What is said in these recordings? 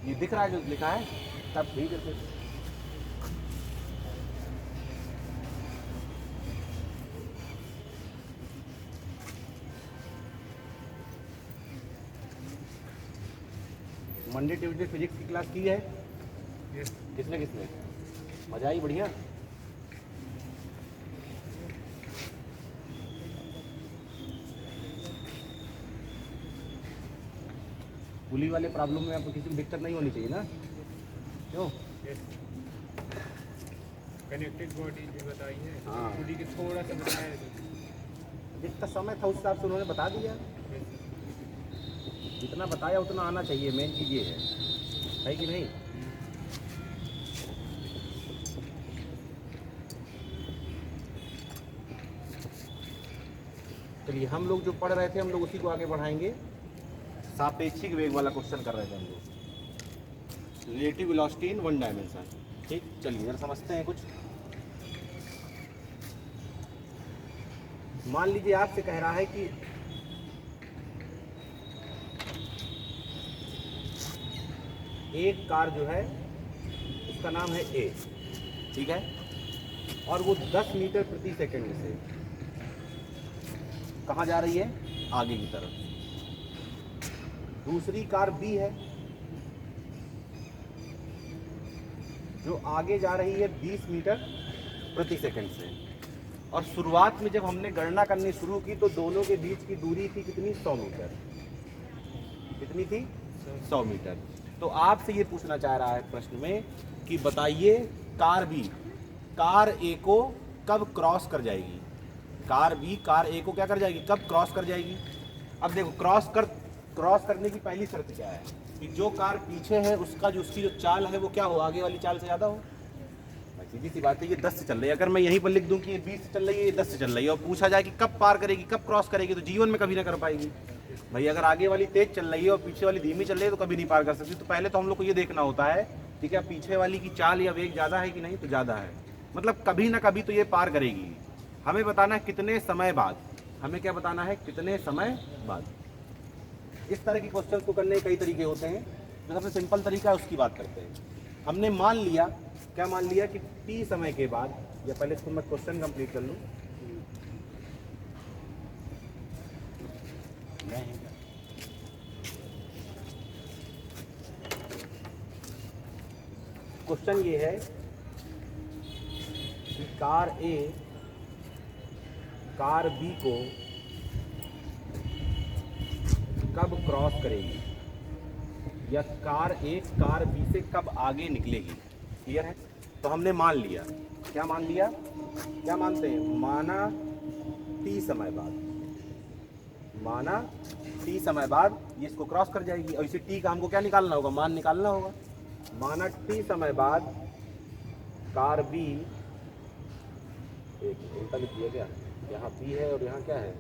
ये दिख रहा है जो लिखा है, तब ठीक है फिर। मंडे ट्यूजडे फिजिक्स की क्लास की है? किसने किसने? मजा आई? बढ़िया। पुली वाले प्रॉब्लम में आपको किसी को दिक्कत नहीं होनी चाहिए ना, क्यों? कनेक्टेड बॉडी भी बताई है। हाँ। पुली के थोड़ा सा बताया है। जितना समय था उस हिसाब से उन्होंने बता दिया। जितना बताया उतना आना चाहिए, मेन चीज़ ये है कि नहीं? चलिए, हम लोग जो पढ़ रहे थे हम लोग उसी को आगे बढ़ाएंगे। सापेक्षिक वेग वाला क्वेश्चन कर रहे थे हम लोग, relative velocity in one dimension. ठीक, चलिए जरा समझते हैं कुछ। मान लीजिए आपसे कह रहा है कि एक कार जो है उसका नाम है ए, ठीक है, और वो 10 मीटर प्रति सेकंड से कहाँ जा रही है? आगे की तरफ। दूसरी कार बी है जो आगे जा रही है 20 मीटर प्रति सेकंड से, और शुरुआत में जब हमने गणना करनी शुरू की तो दोनों के बीच की दूरी थी कितनी? 100 मीटर। कितनी थी? 100 मीटर। तो आपसे ये पूछना चाह रहा है प्रश्न में कि बताइए कार बी कार ए को कब क्रॉस कर जाएगी? कार बी कार ए को क्या कर जाएगी? कब क्रॉस कर जाएगी? अब देखो, क्रॉस करने की पहली शर्त क्या है कि जो कार पीछे है उसकी जो चाल है वो क्या हो? आगे वाली चाल से ज़्यादा हो। सीधी सी बात है, ये 10 से चल रही है। अगर मैं यहीं पर लिख दूं कि ये 20 से चल रही है, ये 10 से चल रही है, और पूछा जाए कि कब पार करेगी, कब क्रॉस करेगी, तो जीवन में कभी ना कर पाएगी। भाई अगर आगे वाली तेज चल रही है और पीछे वाली धीमी चल रही है तो कभी नहीं पार कर सकती। तो पहले तो हम लोग को ये देखना होता है कि क्या पीछे वाली की चाल या वेग ज़्यादा है कि नहीं? तो ज़्यादा है, मतलब कभी ना कभी तो ये पार करेगी। हमें बताना है कितने समय बाद। हमें क्या बताना है? कितने समय बाद। इस तरह के क्वेश्चन को करने के कई तरीके होते हैं। जो सबसे सिंपल तरीका है उसकी बात करते हैं। हमने मान लिया, क्या मान लिया कि टी समय के बाद, या पहले इसको मैं क्वेश्चन कंप्लीट कर लूँ। क्वेश्चन ये है कि कार ए कार बी को कब क्रॉस करेगी, या कार ए कार बी से कब आगे निकलेगी। क्लियर है? तो हमने मान लिया, क्या मान लिया? क्या मानते हैं? माना टी समय बाद, माना टी समय बाद ये इसको क्रॉस कर जाएगी, और इसे टी का हमको क्या निकालना होगा? मान निकालना होगा। माना टी समय बाद कार बी, एक उल्टा लिख दिया क्या? यहाँ बी है और यहाँ क्या है?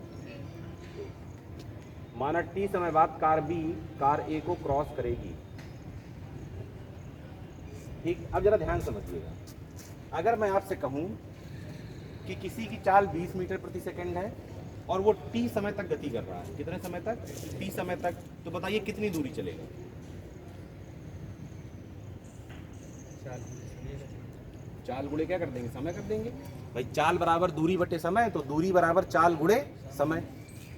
माना टी समय बाद कार बी कार ए को क्रॉस करेगी। ठीक, अब जरा ध्यान समझिएगा। अगर मैं आपसे कहूं कि किसी की चाल 20 मीटर प्रति सेकंड है और वो टी समय तक गति कर रहा है, कितने समय तक? टी समय तक, तो बताइए कितनी दूरी चलेगा? चाल गुणे क्या कर देंगे? समय कर देंगे। भाई चाल बराबर दूरी बटे समय, तो दूरी बराबर चाल गुणे समय।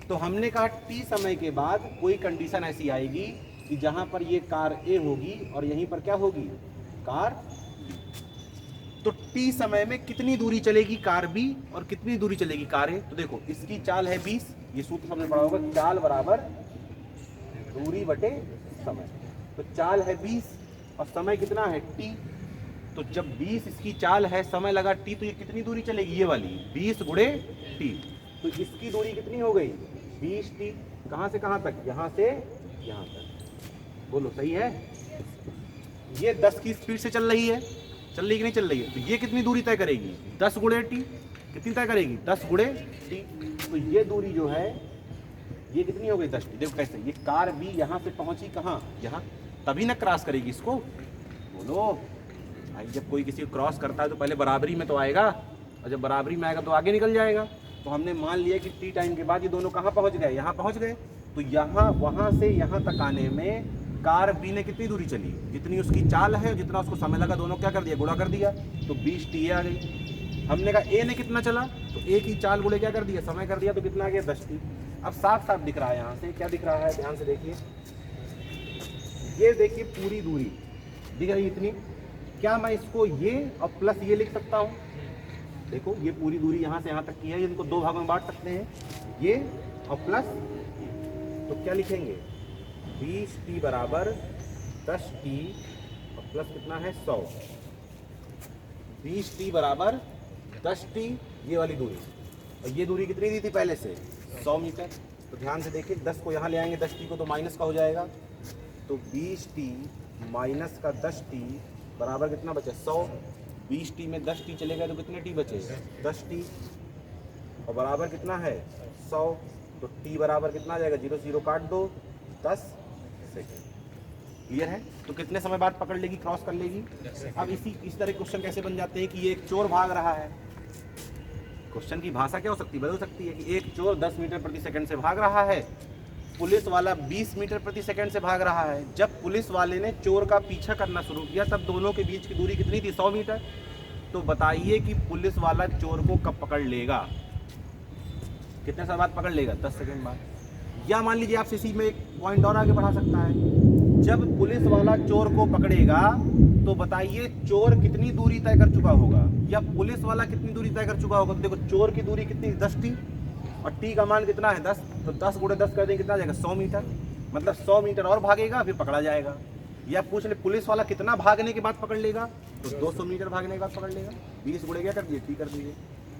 तो हमने कहा टी समय के बाद कोई कंडीशन ऐसी आएगी कि जहां पर ये कार ए होगी और यहीं पर क्या होगी? Car B. तो टी समय में कितनी दूरी चलेगी कार बी और कितनी दूरी चलेगी कार ए? तो देखो, इसकी चाल है 20, ये सूत्र हमने पढ़ा होगा, चाल बराबर दूरी बटे समय। तो चाल है 20 और समय कितना है? टी। तो जब 20 इसकी चाल है, समय लगा टी, तो ये कितनी दूरी चलेगी? ये वाली 20 गुणे टी। तो इसकी दूरी कितनी हो गई? 20 टी। कहाँ से कहाँ तक? यहाँ से यहाँ तक। बोलो सही है? ये 10 की स्पीड से चल रही है, चल रही कि नहीं चल रही है? तो ये कितनी दूरी तय करेगी? 10 गुणे टी। कितनी तय करेगी? 10 गुणे टी। तो ये दूरी जो है ये कितनी हो गई? 10 टी। देखो कैसे, ये कार भी यहाँ से पहुंची कहाँ? यहाँ, तभी ना क्रॉस करेगी इसको। बोलो भाई, जब कोई किसी को क्रॉस करता है तो पहले बराबरी में तो आएगा, और जब बराबरी में आएगा तो आगे निकल जाएगा। तो हमने मान लिया कि टी टाइम के बाद ये दोनों कहाँ पहुँच गए? यहाँ पहुँच गए। तो यहाँ वहाँ से यहाँ तक आने में कार बी ने कितनी दूरी चली, जितनी उसकी चाल है, जितना उसको समय लगा, दोनों क्या कर दिया, गुणा कर दिया, तो 20 टी आ गई। हमने कहा ए ने कितना चला, तो ए की चाल गुणे क्या कर दिया, समय कर दिया, तो कितना आ गया, 10 टी। अब साफ साफ दिख रहा है यहाँ से, क्या दिख रहा है, ध्यान से देखिए, ये देखिए पूरी दूरी दिख रही इतनी, क्या मैं इसको ये और प्लस ये लिख सकता हूँ, देखो ये पूरी दूरी यहाँ से यहाँ तक की है, इनको दो भागों में बांट सकते हैं, ये और प्लस, तो क्या लिखेंगे, 20 टी बराबर 10 टी और प्लस कितना है 100, 20 टी बराबर 10 टी, ये वाली दूरी, और ये दूरी कितनी दी थी पहले से, 100 मीटर। तो ध्यान से देखिए, 10 को यहाँ ले आएंगे, 10 टी को तो माइनस का हो जाएगा, तो 20 टी माइनस का 10 टी बराबर कितना बचे, 100। 20 टी में 10 टी चले गए तो कितने टी बचे, 10 टी, और बराबर कितना है 100, तो टी बराबर कितना आ जाएगा, 0 0 काट दो, 10 सेकेंड। क्लियर है। तो कितने समय बाद पकड़ लेगी, क्रॉस कर लेगी। अब इस तरह क्वेश्चन कैसे बन जाते हैं कि ये एक चोर भाग रहा है, क्वेश्चन की भाषा क्या हो सकती है, बदल सकती है कि एक चोर 10 मीटर प्रति सेकंड से भाग रहा है, पुलिस वाला 20 मीटर प्रति सेकंड से भाग रहा है। जब पुलिस वाले ने चोर का पीछा करना शुरू किया तब दोनों के बीच की दूरी कितनी थी, 100 मीटर। तो बताइए कि पुलिस वाला चोर को कब पकड़ लेगा, कितने समय बाद पकड़ लेगा, 10 सेकंड बाद। या मान लीजिए आपसे इसी में एक पॉइंट और आगे बढ़ा सकता है, जब पुलिस वाला चोर को पकड़ेगा तो बताइए चोर कितनी दूरी तय कर चुका होगा, या पुलिस वाला कितनी दूरी तय कर चुका होगा। तो देखो चोर की दूरी कितनी, 10 टी, और टी का मान कितना है 10, तो 10 गुणे 10 कर देंगे कितना जाएगा, 100 मीटर। मतलब 100 मीटर और भागेगा फिर पकड़ा जाएगा। या पूछ ले पुलिस वाला कितना भागने के बाद पकड़ लेगा, तो 200 मीटर भागने के बाद पकड़ लेगा। 20 गुणे क्या कर दिए, टी कर दिए।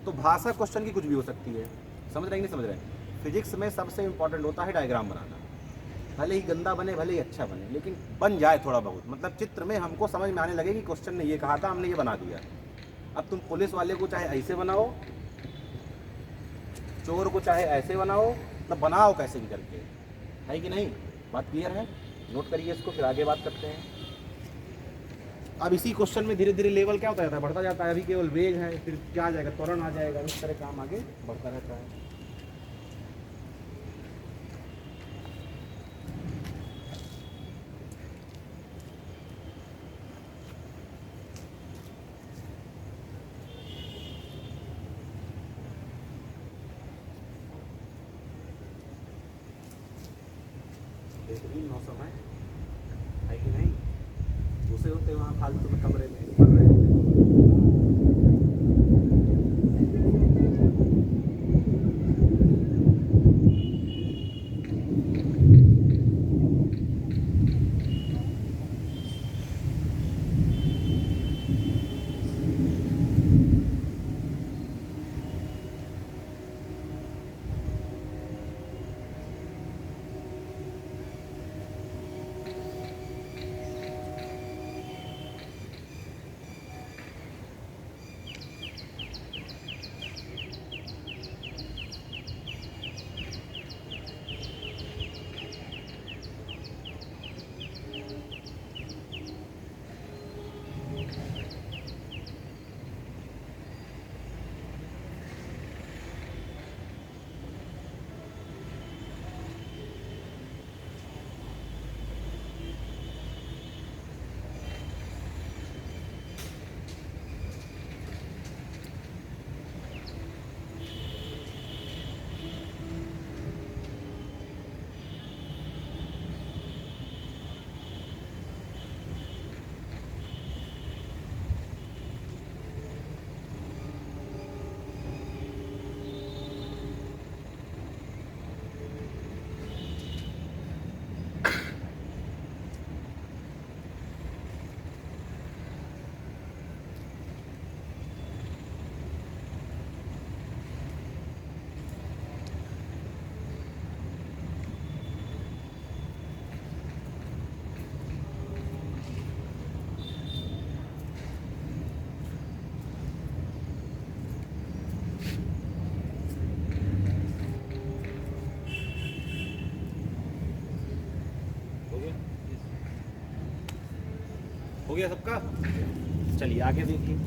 तो भाषा क्वेश्चन की कुछ भी हो सकती है, समझ रहे हैं नहीं समझ रहे हैं। फिजिक्स में सबसे इंपॉर्टेंट होता है डायग्राम बनाना, भले ही गंदा बने भले ही अच्छा बने, लेकिन बन जाए थोड़ा बहुत, मतलब चित्र में हमको समझ में आने लगे कि क्वेश्चन ने ये कहा था, हमने ये बना दिया। अब तुम पुलिस वाले को चाहे ऐसे बनाओ, चोर को चाहे ऐसे बनाओ, मतलब बनाओ कैसे भी करके, है कि नहीं। बात क्लियर है, नोट करिए इसको, फिर आगे बात करते हैं। अब इसी क्वेश्चन में धीरे धीरे लेवल क्या होता जाता है, बढ़ता जाता है। अभी केवल वेग है, फिर क्या आ जाएगा, त्वरण आ जाएगा, इस तरह काम आगे बढ़ता रहता है। बेहतरीन मौसम है कि नहीं। दूसरे होते वहाँ फालतू में कमरे में पढ़ रहे हैं। हो गया सबका, चलिए आगे देखिए।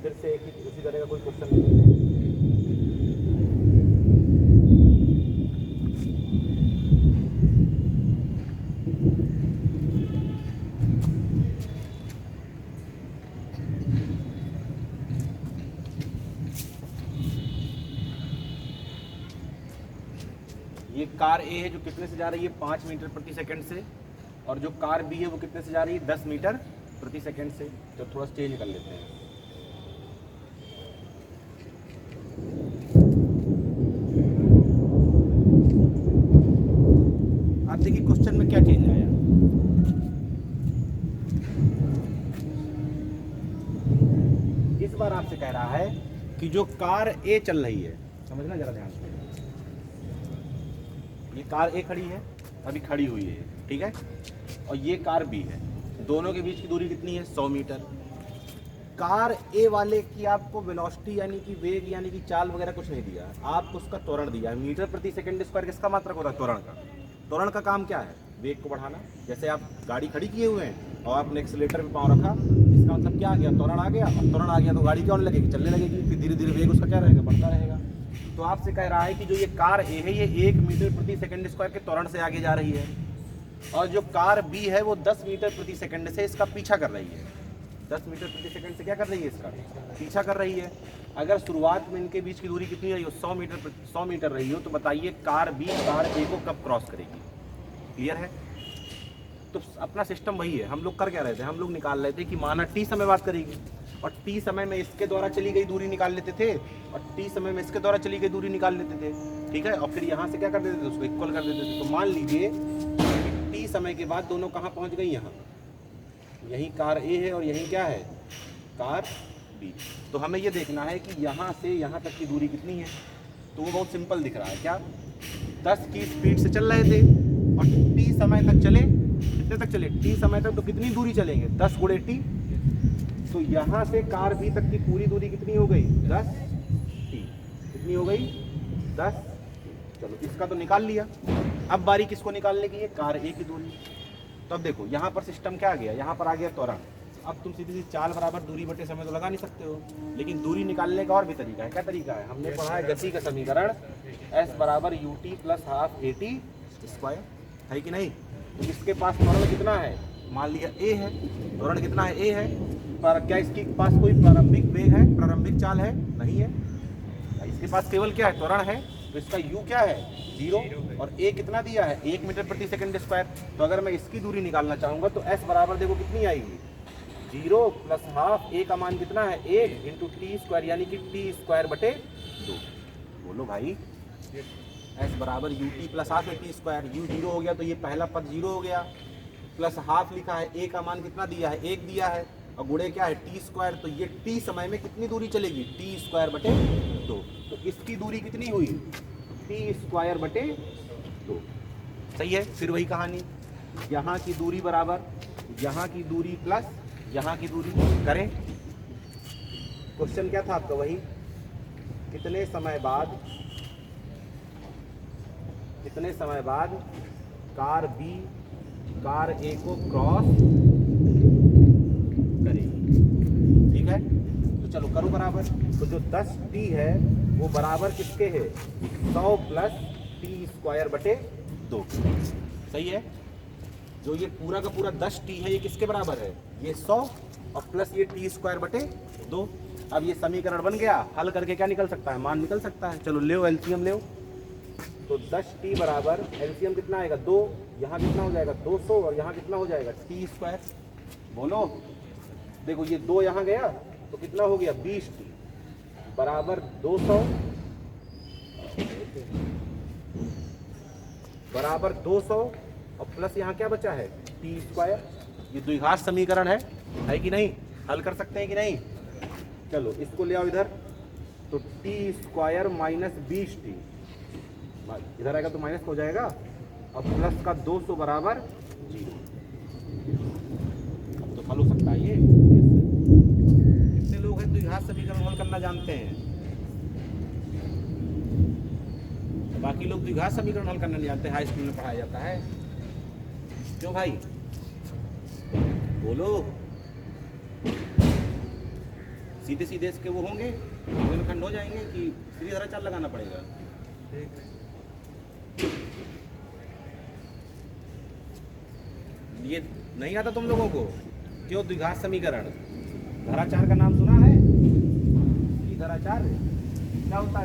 फिर से एक ही उसी तरह का कोई क्वेश्चन ले लेते हैं। ये कार ए है जो कितने से जा रही है 5 मीटर प्रति सेकंड से, और जो कार बी है वो कितने से जा रही है 10 मीटर प्रति सेकंड से। तो थोड़ा चेंज कर लेते हैं। आप देखिए क्वेश्चन में क्या चेंज आया। इस बार आपसे कह रहा है कि जो कार ए चल रही है, समझना जरा ध्यान से, ये कार ए खड़ी है, अभी खड़ी हुई है, ठीक है, और ये कार बी है, दोनों के बीच की दूरी कितनी है 100 मीटर। कार ए वाले की आपको वेलोसिटी यानी कि वेग यानी कि चाल वगैरह कुछ नहीं दिया, आपको उसका त्वरण दिया है। मीटर प्रति सेकंड स्क्वायर किसका मात्रक होता है? त्वरण का। त्वरण का काम क्या है? वेग को बढ़ाना। जैसे आप गाड़ी खड़ी किए हुए हैं और आपने एक्सीलेटर पे पाँव रखा, इसका मतलब क्या आ गया? त्वरण आ गया। और त्वरण आ गया तो गाड़ी क्या होने लगेगी? चलने लगेगी। फिर धीरे धीरे वेग उसका क्या रहेगा? बढ़ता रहेगा। तो आपसे कह रहा है कि जो ये कार ए है ये 1 मीटर प्रति सेकंड स्क्वायर के त्वरण से आगे जा रही है, और जो कार बी है वो 10 मीटर प्रति सेकंड से इसका पीछा कर रही है। 10 मीटर प्रति सेकंड से क्या कर रही है? इसका पीछा कर रही है। अगर शुरुआत में इनके बीच की दूरी कितनी रही हो? 100 मीटर रही हो, तो बताइए कार बी कार ए को कब क्रॉस करेगी? क्लियर है? तो अपना सिस्टम वही है। हम लोग कर क्या रहे थे? हम लोग निकाल रहे थे कि माना टी समय बात करेगी, और टी समय में इसके द्वारा चली गई दूरी निकाल लेते थे, और टी समय में इसके द्वारा चली गई दूरी निकाल लेते थे, ठीक है, और फिर यहाँ से क्या कर देते थे? उसको इक्वल कर देते थे। तो मान लीजिए टी समय के बाद दोनों कहाँ पहुँच गई? यहाँ। यही कार ए है और यही क्या है? कार बी। तो हमें ये देखना है कि यहाँ से यहाँ तक की दूरी कितनी है। तो वो बहुत सिंपल दिख रहा है। क्या 10 की स्पीड से चल रहे थे और टी समय तक चले, कितने तक चले? टी समय तक। तो कितनी दूरी चलेंगे? 10 गुणे टी। तो यहाँ से कार बी तक की पूरी दूरी कितनी हो गई? 10 टी। कितनी हो गई? 10। चलो इसका तो निकाल लिया। अब बारी किसको निकालने की है? कार ए की दूरी। तो अब देखो यहाँ पर सिस्टम क्या आ गया? यहाँ पर आ गया त्वरण। अब तुम सीधी सी चाल बराबर दूरी बटे समय तो लगा नहीं सकते हो, लेकिन दूरी निकालने का और भी तरीका है। क्या तरीका है? हमने पढ़ा है गति का समीकरण S बराबर ut plus half at square, है कि नहीं? तो इसके पास त्वरण कितना है? मान लिया a है, त्वरण कितना है? a है। पर क्या इसके पास कोई प्रारंभिक वेग है? प्रारंभिक चाल है? नहीं है। इसके पास केवल क्या है? त्वरण है। तो इसका u क्या है? 0, और a कितना दिया है? 1 मीटर प्रति सेकंड स्क्वायर। तो अगर मैं इसकी दूरी निकालना चाहूँगा तो s बराबर देखो कितनी आएगी? 0 प्लस हाफ। a का मान कितना है? 1 इंटू टी स्क्वायर, यानी कि टी स्क्वायर बटे 2। बोलो भाई, s बराबर ut plus half T square. u 0 हो गया तो ये पहला पद 0 हो गया, प्लस हाफ लिखा है, a का मान कितना दिया है? 1 दिया है, और गुणे क्या है? T square. तो ये टी समय में कितनी दूरी चलेगी? टी स्क्वायर बटे 2। तो इसकी दूरी कितनी हुई? टी स्क्वायर बटे 2। सही है। फिर वही कहानी, यहाँ की दूरी बराबर यहाँ की दूरी प्लस यहाँ की दूरी करें। क्वेश्चन क्या था आपका? वही कितने समय बाद कार बी कार ए को क्रॉस करेगी, ठीक है। तो चलो करो बराबर। तो जो 10 टी है वो बराबर किसके है? 100 प्लस टी स्क्वायर बटे 2। सही है। जो ये पूरा का पूरा 10 टी है ये किसके बराबर है? ये 100 और प्लस ये टी स्क्वायर बटे 2। अब ये समीकरण बन गया। हल करके क्या निकल सकता है? मान निकल सकता है। चलो ले एलसीएम ले। तो 10 टी बराबर एलसीएम कितना आएगा? 2। यहाँ कितना हो जाएगा? 200, और यहाँ कितना हो जाएगा? T square. बोलो, देखो ये 2 यहाँ गया तो कितना हो गया? 20 टी बराबर 200 बराबर 200, और प्लस यहाँ क्या बचा है? T square. ये द्विघात समीकरण है कि नहीं? हल कर सकते हैं कि नहीं? चलो इसको ले आओ इधर। तो टी स्क्वायर माइनस 20 टी, इधर आएगा तो माइनस हो जाएगा, और प्लस का 200 बराबर 0। अब तो हल हो सकता है। ये कितने लोग हैं द्विघात समीकरण हल करना जानते हैं? बाकी लोग द्विघात समीकरण हल करना नहीं जानते। हाई स्कूल में पढ़ाया जाता है। क्यों भाई? बोलो। सीधे सीधे इसके वो होंगे, खंड हो जाएंगे कि सीधी तरह चाल लगाना पड़ेगा। ठीक है। ये नहीं आता तुम लोगों को? क्यों? द्विघात समीकरण धराचार का नाम सुना है? ये धराचार क्या होता है?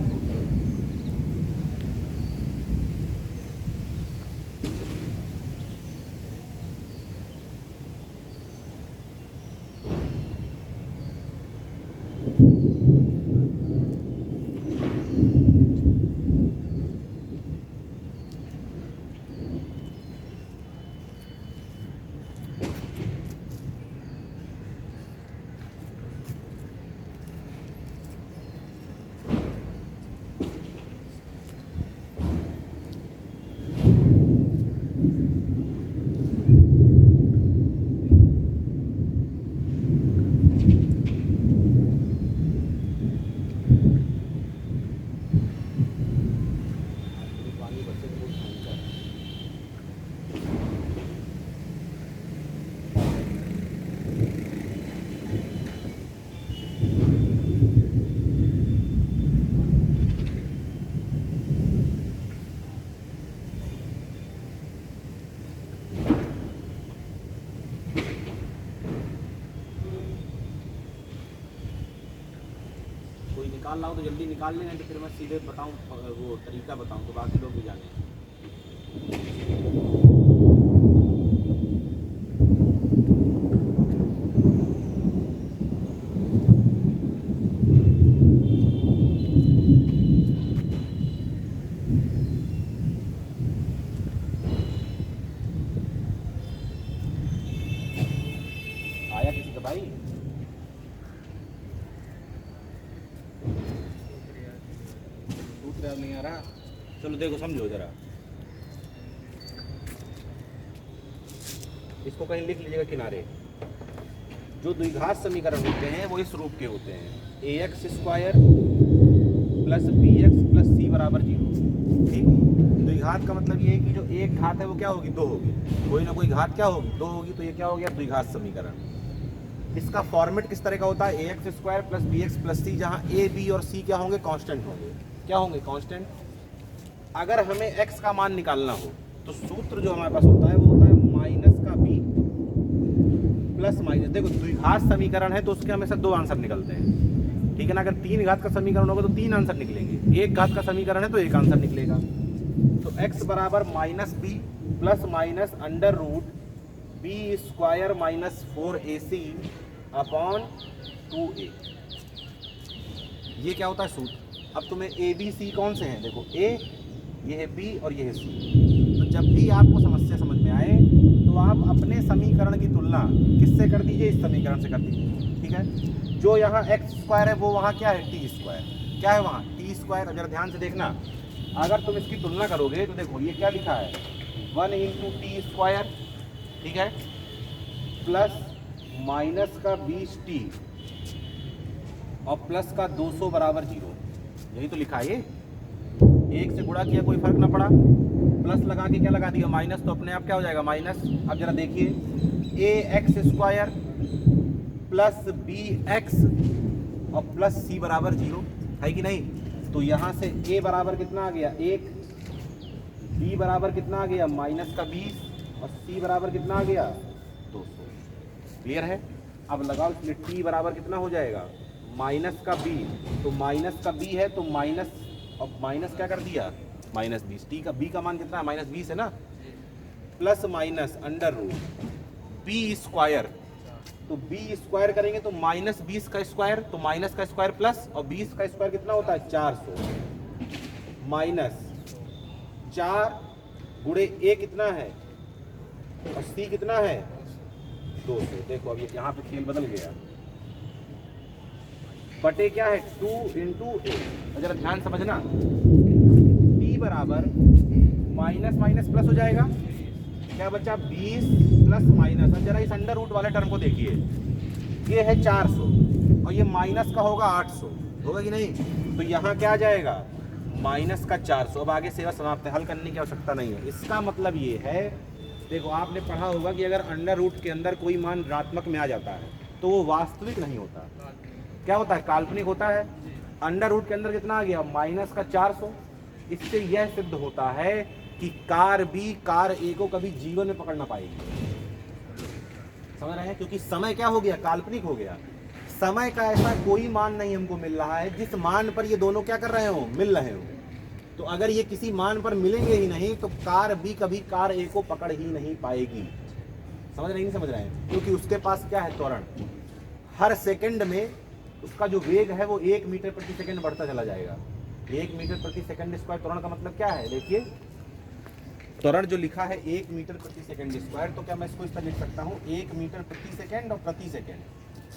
कोई निकाल लाओ तो जल्दी निकाल लें, नहीं तो फिर मैं सीधे बताऊं, वो तरीका बताऊं तो बाकी लोग भी जाने। आया किसी का भाई? सूत्र याद नहीं आ रहा? चलो देखो समझो जरा, इसको कहीं लिख लीजिएगा किनारे। जो द्विघात समीकरण होते हैं वो इस रूप के होते हैं, ax² plus bx plus c बराबर 0। ठीक, द्विघात का मतलब ये है कि जो एक घात है वो क्या होगी? 2 होगी, कोई ना कोई घात क्या होगी? 2 होगी। तो ये क्या हो गया? द्विघात समीकरण। इसका फॉर्मेट किस तरह का होता है? ax² plus bx plus c, जहाँ a b और c क्या होंगे? कांस्टेंट होंगे। क्या होंगे? कांस्टेंट। अगर हमें x का मान निकालना हो तो सूत्र जो हमारे पास होता है वो होता है माइनस का b प्लस माइनस। देखो द्विघात समीकरण है तो उसके हमेशा 2 आंसर निकलते हैं, ठीक है ना? अगर 3 घात का समीकरण होगा तो 3 आंसर निकलेंगे, 1 घात का समीकरण है तो 1 आंसर निकलेगा। तो x बराबर minus b plus minus under root b² minus 4ac upon 2a। ये क्या होता है? सूत्र। अब तुम्हें a b c कौन से हैं? देखो a, ये है b और ये है c। तो जब भी आपको समस्या समझ में आए तो आप अपने समीकरण की तुलना किससे कर दीजिए? इस समीकरण से कर दीजिए, ठीक है? जो यहाँ x² है वो वहाँ क्या है? t²। क्या है वहाँ? t²। अगर ध्यान से देखना, अगर तुम इसकी तुलना करोगे तो देखो ये क्या लिखा है? 1 × t², ठीक है, प्लस माइनस का 20t और प्लस का 200 बराबर 0। यही तो लिखा है। ये 1 से गुणा किया, कोई फर्क ना पड़ा, प्लस लगा के क्या लगा दिया? माइनस, तो अपने आप क्या हो जाएगा? माइनस। अब जरा देखिए, ax² प्लस bx और प्लस c बराबर 0 है कि नहीं? तो यहाँ से a बराबर कितना आ गया? 1, b बराबर कितना आ गया? माइनस का 20 और c बराबर कितना आ गया? 200। क्लियर है? अब लगाओ इसमें t बराबर कितना हो जाएगा? माइनस का b। तो माइनस का b है तो माइनस, और माइनस क्या कर दिया? माइनस 20। t का b का मान कितना है? माइनस 20 है ना? Plus minus under root b², तो b² करेंगे तो माइनस 20 का स्क्वायर, तो माइनस का स्क्वायर प्लस, और 20 का स्क्वायर कितना होता है? 400 माइनस 4 गुणे a कितना है और c कितना है? 200। देखो अब ये यहाँ पे खेल बदल गया, बटे क्या है? 2 × a। जरा ध्यान समझना, t बराबर माइनस माइनस प्लस हो जाएगा, क्या बचा? 20 प्लस माइनस। अब जरा इस अंडर रूट वाले टर्म को देखिए, ये है 400 और ये माइनस का होगा 800, होगा कि नहीं? तो यहाँ क्या आ जाएगा? माइनस का 400। अब आगे सेवा समाप्त है, हल करने की आवश्यकता नहीं है। इसका मतलब ये है, देखो आपने पढ़ा होगा कि अगर अंडर रूट के अंदर कोई मान ऋणात्मक में आ जाता है तो वो वास्तविक नहीं होता। क्या होता है, काल्पनिक होता है। अंडर रूट के अंदर कितना आ गया, माइनस का 400। इससे यह सिद्ध होता है कि कार बी कार ए को कभी जीवन में पकड़ ना पाएगी। समझ रहे हैं, क्योंकि समय क्या हो गया, काल्पनिक हो गया। समय का ऐसा कोई मान नहीं हमको मिल रहा है जिस मान पर ये दोनों क्या कर रहे हो, मिल रहे हो। तो अगर ये किसी मान पर मिलेंगे ही नहीं तो कार बी कभी कार ए को पकड़ ही नहीं पाएगी। समझ रहे नहीं समझ रहे हैं, क्योंकि उसके पास क्या है, त्वरण। हर सेकंड में उसका जो वेग है वो 1 मीटर प्रति सेकंड बढ़ता चला जाएगा। 1 मीटर प्रति सेकंड स्क्वायर त्वरण का मतलब क्या है, देखिए त्वरण जो लिखा है 1 मीटर प्रति सेकंड स्क्वायर, तो क्या मैं इसको इस तरह लिख सकता हूँ 1 मीटर प्रति सेकंड और प्रति सेकंड,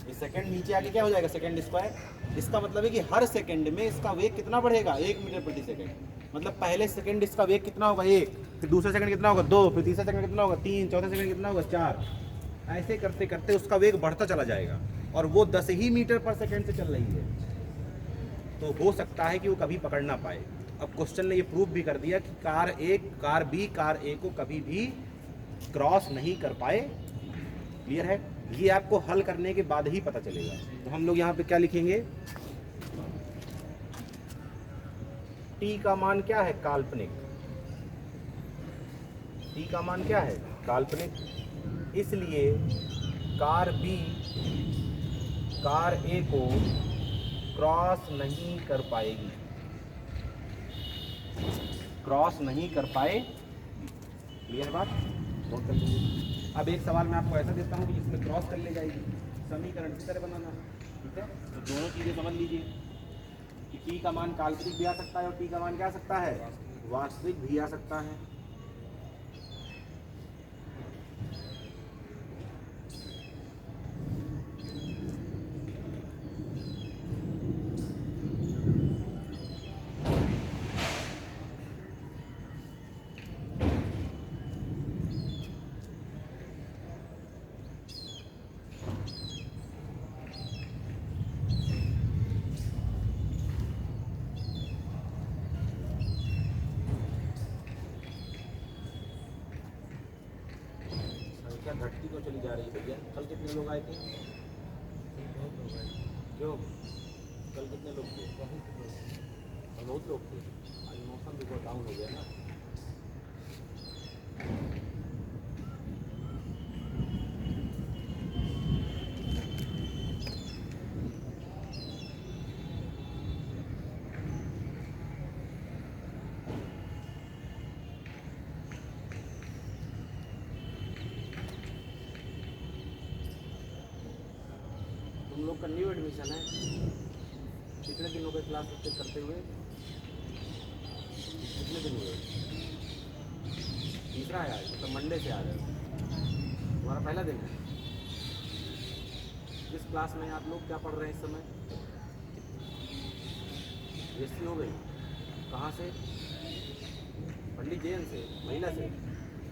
ये सेकंड नीचे आके क्या हो जाएगा, सेकंड स्क्वायर। इसका मतलब है कि हर सेकंड में इसका वेग कितना बढ़ेगा, 1 मीटर प्रति सेकंड। मतलब पहले सेकंड इसका वेग कितना होगा 1, फिर दूसरे सेकंड कितना होगा 2, फिर तीसरा सेकंड कितना होगा 3, चौथा सेकंड कितना होगा 4। ऐसे करते करते उसका वेग बढ़ता चला जाएगा और वो 10 ही मीटर पर सेकंड से चल रही है। तो हो सकता है कि वो कभी पकड़ ना पाए। अब क्वेश्चन ने ये प्रूव भी कर दिया कि कार ए कार बी कार ए को कभी भी क्रॉस नहीं कर पाए। क्लियर है, ये आपको हल करने के बाद ही पता चलेगा। तो हम लोग यहाँ पे क्या लिखेंगे, टी का मान क्या है, काल्पनिक। टी का मान क्या है, काल्पनिक। इसलिए कार बी कार ए को क्रॉस नहीं कर पाएगी, क्रॉस नहीं कर पाए। क्लियर बात, नोट कर लीजिए। अब एक सवाल मैं आपको ऐसा देता हूँ कि जिसमें क्रॉस कर ले जाएगी, समीकरण की तरह बनाना है, ठीक है। तो दोनों चीज़ें समझ लीजिए कि टी का मान काल्पनिक भी आ सकता है और टी का मान क्या आ सकता है, वास्तविक भी आ सकता है। संख्या घटती तो चली जा रही है भैया। कल कितने लोग आए थे, क्यों कल कितने लोग थे, बहुत लोग थे। आज मौसम भी बहुत डाउन हो गया ना। तुम लोग का न्यू एडमिशन है, कितने दिन हो गए क्लास करते हुए, कितने दिन हुए, तीसरा है आज, मतलब मंडे से आ रहे हो, तुम्हारा पहला दिन है। किस क्लास में आप लोग क्या पढ़ रहे हैं इस समय, बीएससी हो गई, कहाँ से, पंडित जैन से, महिला से,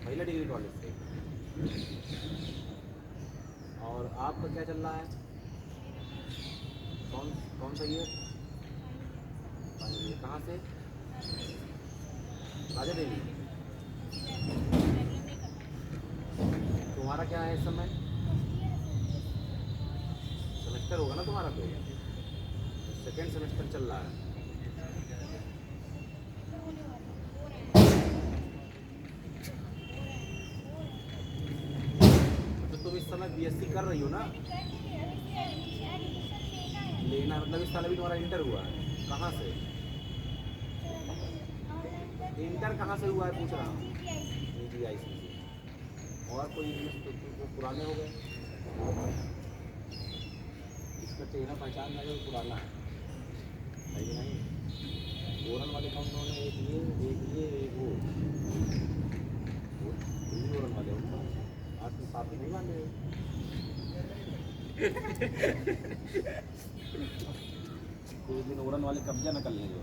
महिला डिग्री कॉलेज से। और आपका क्या चल रहा है, कौन कौन सा ईयर, कहाँ से, राजा देवी। तुम्हारा क्या है इस समय, सेमेस्टर होगा ना तुम्हारा, तो सेकेंड सेमेस्टर चल रहा है। तो तुम इस समय बीएससी कर रही हो ना, लेना मतलब इस साल अभी तुम्हारा इंटर हुआ है, कहाँ से, इंटर कहाँ से हुआ है पूछ रहा हूँ, EGIC से। और कोई तो पुराने हो गए, इसका चेहरा पहचान लगे पुराना है कि नहीं। ओरन वाले कौन कौन है, एक ये एक वो ओरन वाले हो, आज तो साथ नहीं माने। कोई दिन ओरन वाले कब्जा न कर लेंगे।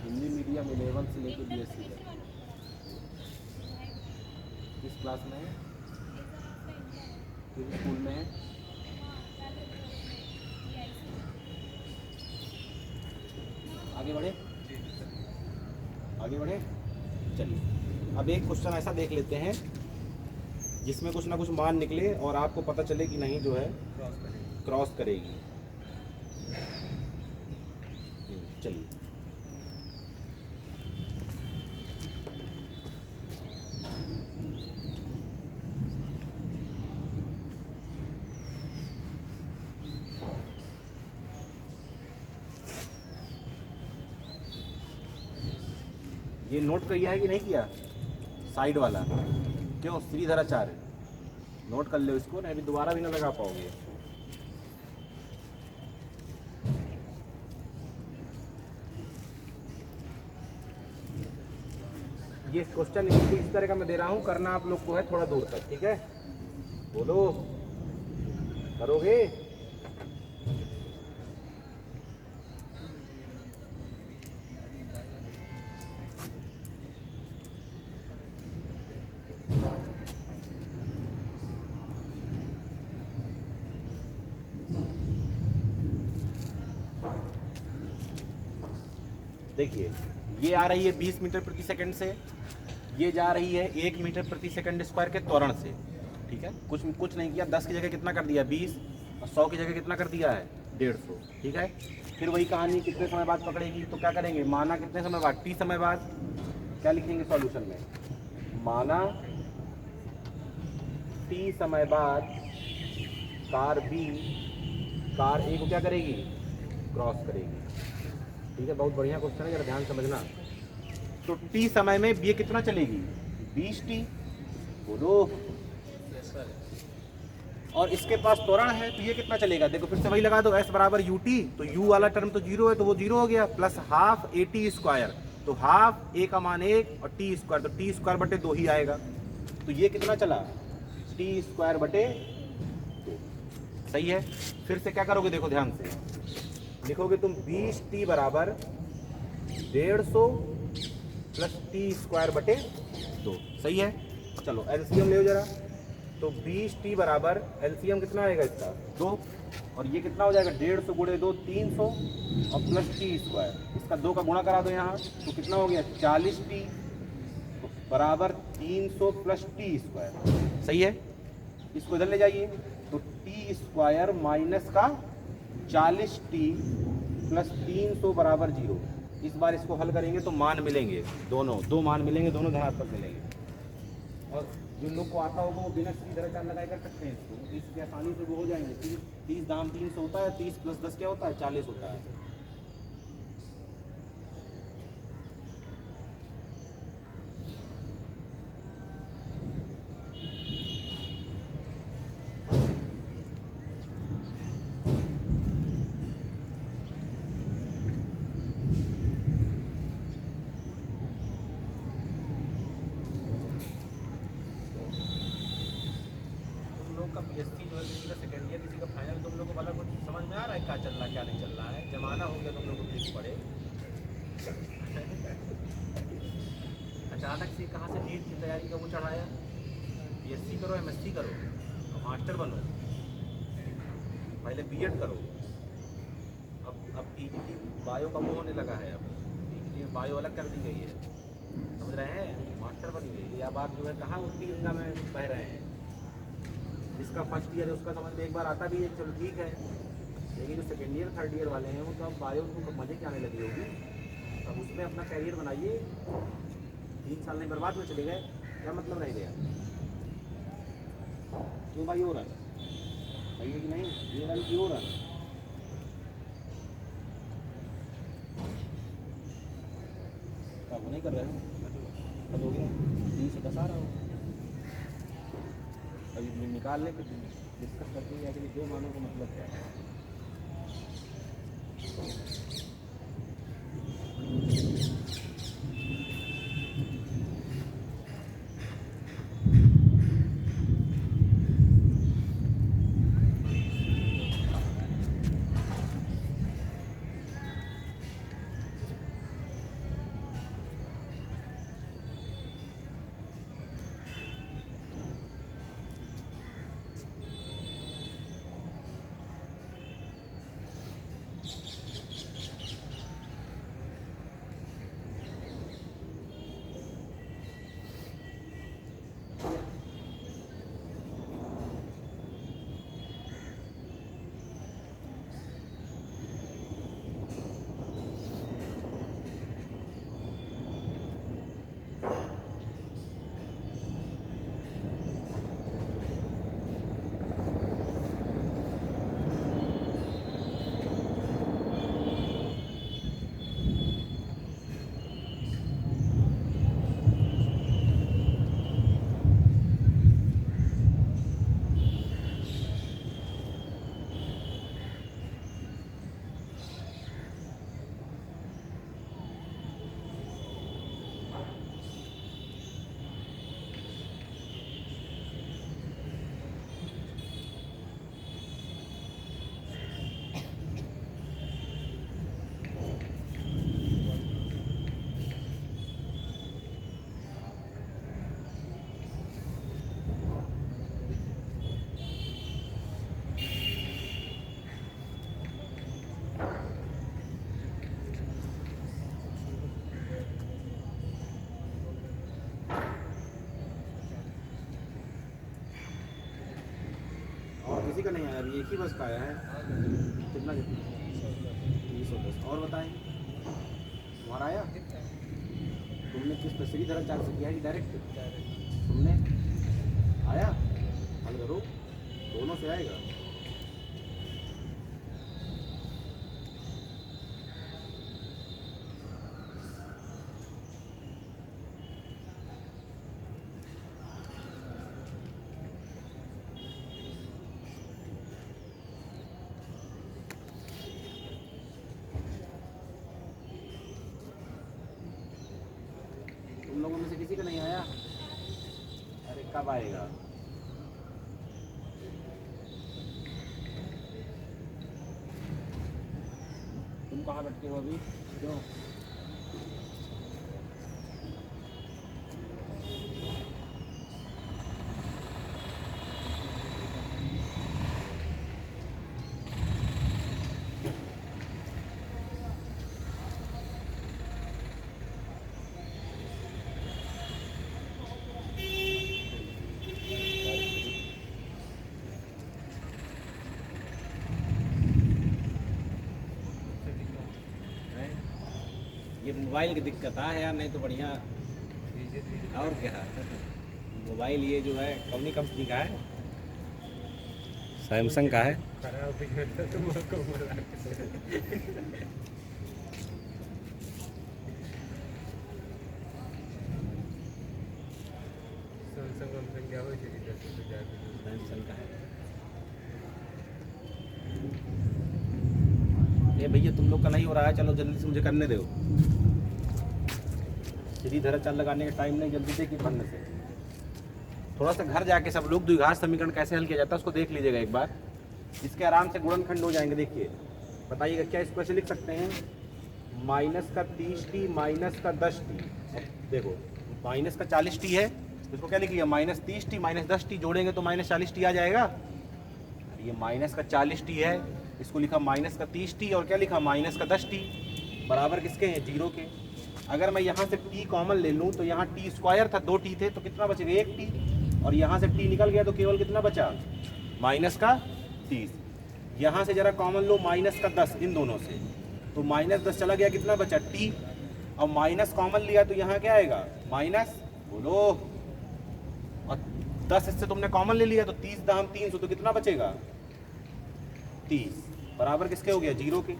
हिंदी मीडियम 11 से लेकर BSc तक। किस क्लास में है, किस स्कूल में है, आगे बढ़े, आगे बढ़े। चलिए अब एक क्वेश्चन ऐसा देख लेते हैं जिसमें कुछ ना कुछ मान निकले और आपको पता चले कि नहीं जो है क्रॉस करेगी। चलिए ये नोट किया है कि नहीं किया, साइड वाला क्यों श्रीधराचार्य, नोट कर लो इसको, नहीं अभी दोबारा भी ना लगा पाओगे। ये क्वेश्चन इस तरह का मैं दे रहा हूँ, करना आप लोग को है थोड़ा दूर तक, ठीक है? बोलो, करोगे? देखिए ये आ रही है 20 मीटर प्रति सेकंड से, ये जा रही है 1 मीटर प्रति सेकंड स्क्वायर के त्वरण से, ठीक है? कुछ नहीं किया, 10 की जगह कितना कर दिया 20, और 100 की जगह कितना कर दिया है 150, ठीक है? फिर वही कहानी कितने समय बाद पकड़ेगी, तो क्या करेंगे, माना कितने समय बाद, टी समय बाद, क्या लिखेंगे सॉल्यूशन में, माना टी समय बाद कार बी कार ए को क्या करेगी, क्रॉस करेगी, ठीक है? बहुत बढ़िया क्वेश्चन है, जरा ध्यान समझना। तो टी समय में ये कितना चलेगी, 20 टी, बोलो। और इसके पास त्वरण है तो ये कितना चलेगा, देखो फिर से वही लगा दो, s बराबर यू टी, तो u वाला टर्म तो जीरो है तो वो जीरो हो गया, plus half A T square, तो हाफ ए का मान 1 और टी स्क्वायर, तो टी स्क्वायर बटे 2 ही आएगा, तो ये कितना चला, टी स्क्वायर बटे 2, सही है? फिर से क्या करोगे, देखो ध्यान से लिखोगे तुम, 20 टी बराबर 150 प्लस टी स्क्वायर बटे 2, सही है? चलो एलसीएम ले जरा, तो 20 टी बराबर एलसीएम कितना आएगा इसका 2, और ये कितना हो जाएगा 150 गुणे 2 300, और प्लस टी स्क्वायर, इसका 2 का गुणा करा दो यहाँ, तो कितना हो गया 40 टी बराबर 300 प्लस टी स्क्वायर, सही है? इसको इधर ले जाइए, तो टी स्क्वायर माइनस का 40 टी प्लस 300 बराबर 0। इस बार इसको हल करेंगे तो मान मिलेंगे, दोनों दो मान मिलेंगे, दोनों धनात्मक मिलेंगे। और जिन लोग को आता होगा वो बिना श्रीधराचार्य लगाए कर सकते हैं इसको, इसकी आसानी से वो हो जाएंगे। 30 दाम 300 होता है, 30 प्लस 10 क्या होता है 40 होता है। का पीएससी जो है, किसी का सेकेंड ईयर, किसी का फाइनल, तुम लोग को वाला कुछ समझ में आ रहा है क्या चल रहा है क्या नहीं चल रहा है? जमाना हो गया तुम लोग को ठीक पड़े, अचानक से कहाँ से नीट की तैयारी का वो चढ़ाया, पीएससी करो, एमएससी करो, और मास्टर बनो, पहले बीएड करो, अब पीजीटी बायो का वो होने लगा है, अब पीजीटी में बायो अलग कर दी गई है, समझ रहे हैं? मास्टर बन गई, या बात जो है कहाँ उतनी गंगा में बह रहे हैं। जिसका फर्स्ट ईयर है उसका समझ में एक बार आता भी है, चलो ठीक है, लेकिन जो सेकेंड ईयर थर्ड ईयर वाले हैं वो तो अब बायो को मजे के आने लगी होगी, अब उसमें अपना कैरियर बनाइए, 3 साल नहीं बर्बाद में चले गए, क्या मतलब रह गया? क्यों भाई हो रहा है, सही है कि नहीं? ये वाली क्यों हो रहा है? वो नहीं कर रहे हो, हो गया 3 से 10 आ रहा हो, अभी निकाल लें फिर डिस्कस करते हैं कि दो मानों का मतलब क्या है। किसी का नहीं आया, अभी एक ही बस का आया है। कितना 310। और बताएं तुम्हारा आया? तुमने किस पर सीधी तरह चार्ज से किया है कि डायरेक्ट? तुमने आया? हल करो, दोनों से आएगा। तुम लोगों में से किसी का नहीं आया? अरे कब आएगा? तुम कहाँ बैठते हो अभी? क्यों? ये मोबाइल की दिक्कत है यार, नहीं तो बढ़िया। और क्या, मोबाइल ये जो है कौन कंपनी का है? सैमसंग का है। खराब भी करता तो मुझको बोला सैमसंग क्या हो चाहिए 10,000 सैमसंग का है। ये भैया तुम लोग का नहीं हो रहा है, चलो जल्दी से मुझे करने दो। सीधी धरा चाल लगाने का टाइम नहीं, जल्दी से कि बनने से। थोड़ा सा घर जाके सब लोग द्विघात समीकरण कैसे हल किया जाता है उसको देख लीजिएगा एक बार। इसके आराम से गुणनखंड हो जाएंगे। देखिए बताइएगा क्या इसको ऐसे लिख सकते हैं, माइनस का 30t माइनस का 10t। देखो माइनस का 40t है, इसको क्या लिख लिया, माइनस 30t माइनस 10t, जोड़ेंगे तो माइनस 40t आ जाएगा। ये माइनस का 40t है, इसको लिखा माइनस का 30t और क्या लिखा माइनस का 10t, बराबर किसके हैं, 0 के। अगर मैं यहाँ से t कॉमन ले लूँ तो यहाँ t स्क्वायर था, 2t थे, तो कितना बचेगा 1t, और यहाँ से t निकल गया तो केवल कितना बचा, माइनस का 30। यहाँ से जरा कॉमन लो माइनस का 10 इन दोनों से, तो माइनस 10 चला गया, कितना बचा t, और माइनस कॉमन लिया तो यहाँ क्या आएगा माइनस, बोलो, और 10 इससे तुमने कॉमन ले लिया तो 30 दाम 300, तो कितना बचेगा 30, बराबर किसके हो गया 0 के।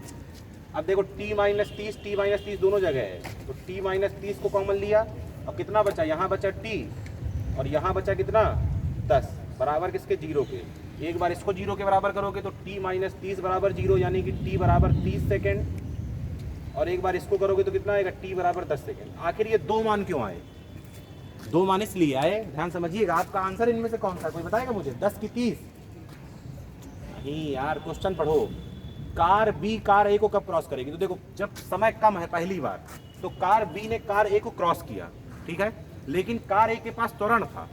अब देखो t माइनस 30 दोनों जगह है, तो t माइनस 30 को कॉमन लिया और कितना बचा, यहाँ बचा t और यहाँ बचा कितना 10, बराबर किसके 0 के। एक बार इसको 0 के बराबर करोगे तो t माइनस 30 बराबर 0, यानी कि t बराबर 30 सेकेंड, और एक बार इसको करोगे तो कितना आएगा t बराबर 10 सेकेंड। आखिर ये दो मान क्यों आए, दो मान इसलिए आए, ध्यान समझिएगा। आपका आंसर इनमें से कौन सा, कोई बताएगा मुझे, 10 की 30? नहीं यार, क्वेश्चन पढ़ो। कार बी कार ए को कब क्रॉस करेगी, तो देखो जब समय कम है पहली बार, तो कार बी ने कार ए को क्रॉस किया, ठीक है, लेकिन कार ए के पास त्वरण था,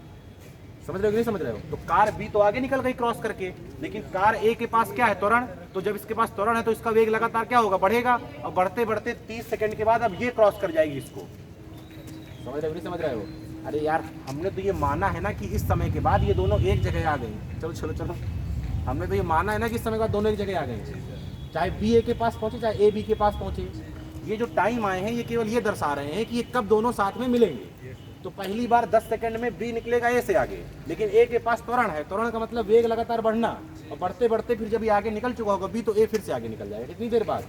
समझ रहे हो कि नहीं समझ रहे हो, तो कार बी तो आगे निकल गई क्रॉस करके, लेकिन कार ए के पास क्या है, त्वरण। तो जब इसके पास त्वरण है तो इसका वेग लगातार क्या होगा, बढ़ेगा, और बढ़ते बढ़ते 30 सेकंड के बाद अब ये क्रॉस कर जाएगी इसको, समझ रहे हो नहीं समझ रहे हो। अरे यार हमने तो ये माना है ना कि इस समय के बाद ये दोनों एक जगह आ गई, चलो चलो चलो, हमने तो ये माना है ना कि इस समय के बाद दोनों एक जगह आ गए, चाहे बी ए के पास पहुंचे चाहे ए बी के पास पहुंचे। ये जो टाइम आए हैं ये केवल ये दर्शा रहे हैं कि ये कब दोनों साथ में मिलेंगे। तो पहली बार 10 सेकंड में बी निकलेगा ए से आगे, लेकिन ए के पास त्वरण है, त्वरण का मतलब वेग लगातार बढ़ना, और बढ़ते बढ़ते फिर जब ये आगे निकल चुका होगा बी, तो ए फिर से आगे निकल जाएगा, कितनी देर बाद।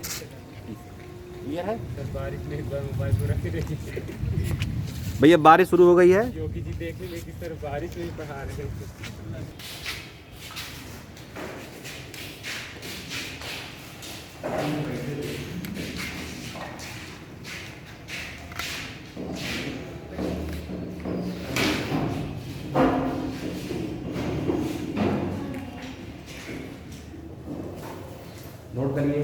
क्लियर है बारिश में एक बार मोबाइल पूरा भैया, बारिश शुरू हो गई है। योगी जी देखने में किस तरह बारिश में ही पढ़ा रहे हैं। नोट करिए।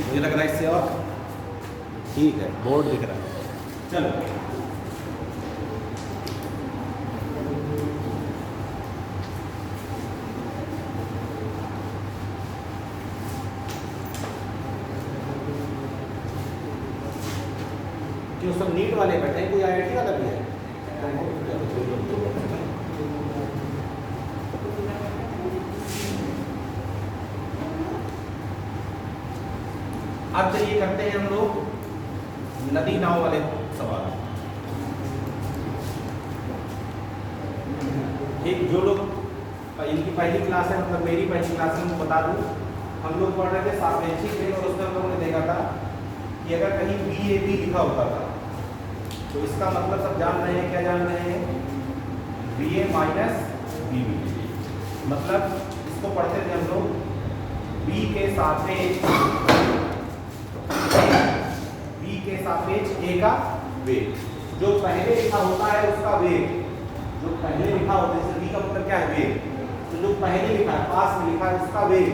मुझे लग रहा है इससे और ठीक है, बोर्ड दिख रहा है। चलो जो सब नीट वाले बैठे हैं, कोई IIT वाला भी है? अब चलिए करते हैं हम लोग नदी नाव वाले सवाल। ठीक, जो लोग इनकी पहली क्लास है, मतलब मेरी पहली क्लास है, मैं बता दूं, हम लोग पढ़ रहे थे सापेक्षिक वेग और उसमें हम लोगों ने देखा था कि अगर कहीं VAB लिखा होता था तो इसका मतलब सब जान रहे हैं, क्या जान रहे हैं? VA minus VB। मतलब इसको पढ़ते थे हम लोग B के सापेक्ष A का वेग, जो पहले लिखा होता है उसका वेग, जो पहले लिखा होता है, B का मतलब क्या है? वेग। तो जो पहले लिखा है, पास में लिखा है, उसका वेग,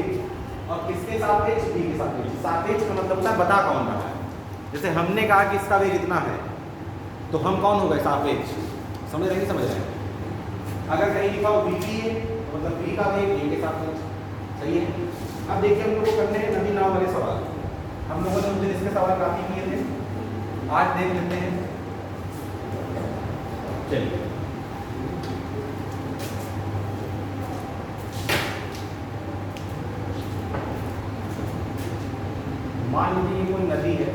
और किसके सापेक्ष? B के सापेक्ष। सापेक्ष का मतलब होता है बता कौन रहा है। जैसे हमने कहा कि इसका वेग इतना है, तो हम कौन हो गए? सापेक्ष। समझ रहे हैं? समझ रहे हैं? अगर कहीं लिखा हो VB है तो मतलब B का वेग A के सापेक्ष। सही है। अब देखिए हम लोग को करने हैं नदी नाव वाले सवाल। हम लोगों ने उस दिन इसके सवाल काफी किए थे, आज देख लेते हैं। चलिए मान लीजिए कोई नदी है,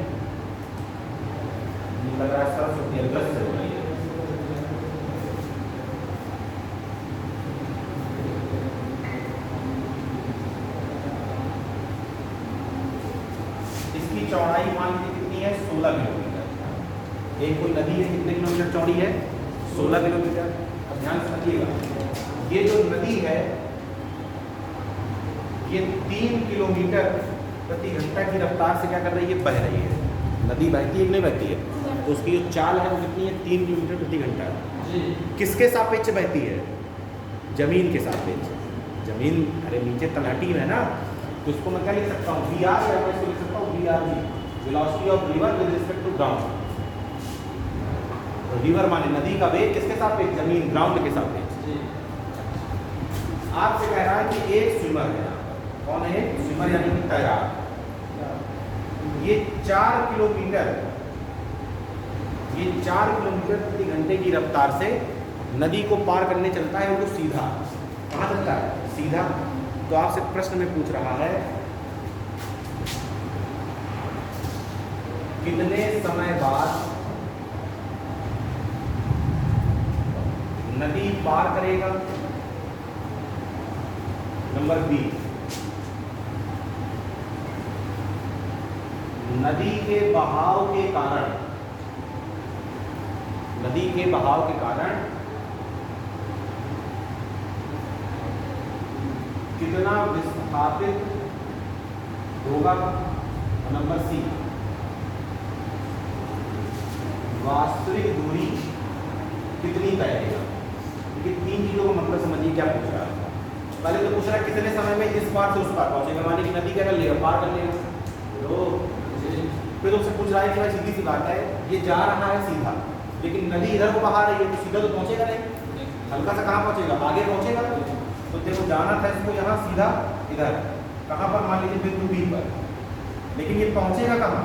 लग रहा है सरस्वती अगस्त से हो रही है। इसकी चौड़ाई मान लीजिए कितनी है? 16 किलोमीटर। एक कोई नदी है, कितने किलोमीटर चौड़ी है? 16 किलोमीटर। अब ध्यान से समझिएगा, ये जो नदी है ये 3 किलोमीटर प्रति घंटा की रफ्तार से क्या कर रही है? बह रही है। नदी बहती है कि नहीं बहती है? तो उसकी जो चाल है वो कितनी है? 3 किलोमीटर प्रति घंटा। किसके सापेक्ष बहती है? जमीन के सापेक्ष। जमीन अरे नीचे तलहटी है ना, तो इसको मैं क्या लिख सकता हूँ वी आर, या मैं इसको लिख सकता हूँ V R G, velocity of river with respect to ground. तो रिवर माने नदी का वेग किसके सापेक्ष, जमीन ग्राउंड के सापेक्ष। आपसे कह रहा है कि एक स्विमर है, कौन है स्विमर यानी कि तैराक, ये 4 किलोमीटर प्रति घंटे की रफ्तार से नदी को पार करने चलता है, वो तो सीधा। कहाँ चलता है, सीधा। तो आपसे प्रश्न में पूछ रहा है कितने समय बाद नदी पार करेगा। नंबर बी, नदी के बहाव के कारण कितना विस्थापित होगा। नंबर सी, वास्तविक दूरी कितनी तैरेगा। देखिए 3 चीजों का मतलब समझिए क्या पूछ रहा है। पहले तो पूछ रहा है कितने समय में इस पार से उस पार पहुंचेगा, माने कि नदी क्या कर लेगा, पार कर लेगा। तो फिर तुमसे पूछ रहा है कि भाई सीधी सी बात है, ये जा रहा है सीधा, लेकिन नदी इधर को बहा रही है, तो सीधा तो पहुंचेगा नहीं, हल्का सा कहाँ पहुंचेगा, आगे पहुंचेगा। तो देखो जाना था इसको यहाँ सीधा इधर, कहाँ पर, मान लीजिए बिंदु बी पर, लेकिन ये पहुंचेगा कहाँ,